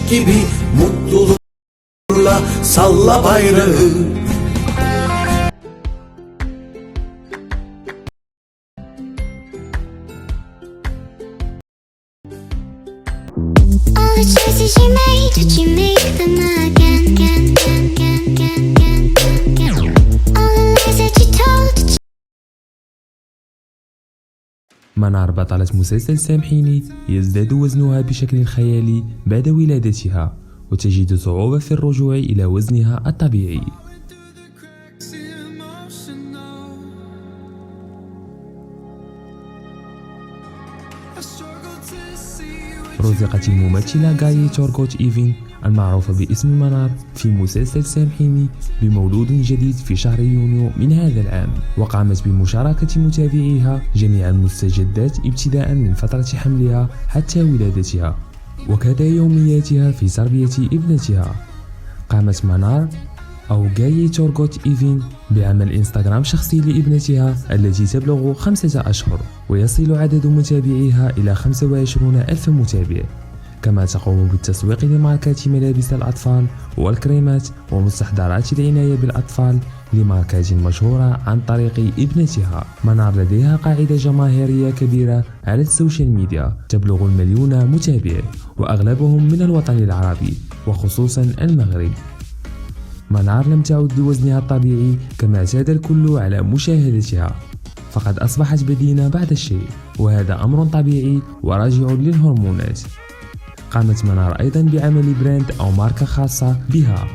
gibi mutlulukla salla bayrağı. All the choices you made, did you make them again? All the lies that you told. منار بطلة مسلسل سامحيني يزداد وزنها بشكل خيالي بعد ولادتها، وتجد صعوبة في الرجوع إلى وزنها الطبيعي. رزقت الممثلة غايي تورغوت إيفين المعروفة باسم منار في مسلسل سامحيني بمولود جديد في شهر يونيو من هذا العام، وقامت بمشاركة متابعيها جميع المستجدات ابتداء من فترة حملها حتى ولادتها، وكذا يومياتها في تربية ابنتها. قامت منار أو غايي تورغوت إيفين بعمل إنستغرام شخصي لابنتها التي تبلغ 5 أشهر، ويصل عدد متابعيها إلى 25 ألف متابع. كما تقوم بالتسويق لماركات ملابس الأطفال والكريمات ومستحضرات العناية بالأطفال لماركات مشهورة عن طريق ابنتها. منار لديها قاعدة جماهيرية كبيرة على السوشيال ميديا تبلغ 1,000,000 متابع، وأغلبهم من الوطن العربي وخصوصا المغرب. منار لم تعد لوزنها الطبيعي كما اعتاد الكل على مشاهدتها، فقد أصبحت بدينة بعض الشيء، وهذا أمر طبيعي وراجع للهرمونات. قامت منار أيضا بعمل براند أو ماركة خاصة بها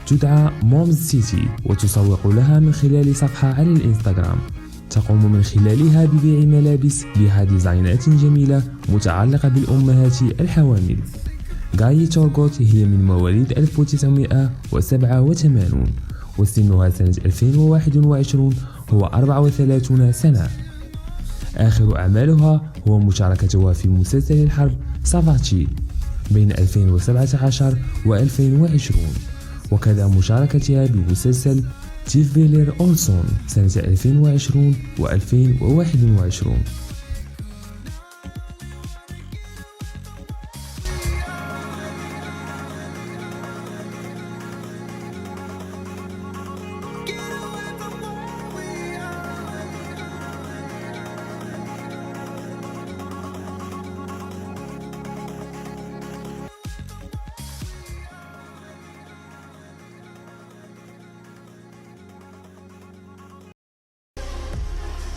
تدعى مومز سيتي، وتسوق لها من خلال صفحة على الإنستغرام تقوم من خلالها ببيع ملابس بها ديزاينات جميلة متعلقة بالأمهات الحوامل. غايي تورغوت هي من مواليد 1987 وسنها سنة 2021 هو 34 سنة. آخر أعمالها هو مشاركتها في مسلسل الحرب سافاتشي بين 2017 و2020، وكذا مشاركتها بمسلسل تيف بيلير أولسون سنة 2020 و2021.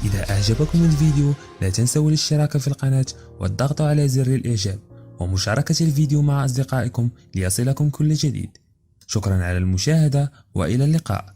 إذا أعجبكم الفيديو لا تنسوا الاشتراك في القناة والضغط على زر الإعجاب ومشاركة الفيديو مع أصدقائكم ليصلكم كل جديد. شكرا على المشاهدة وإلى اللقاء.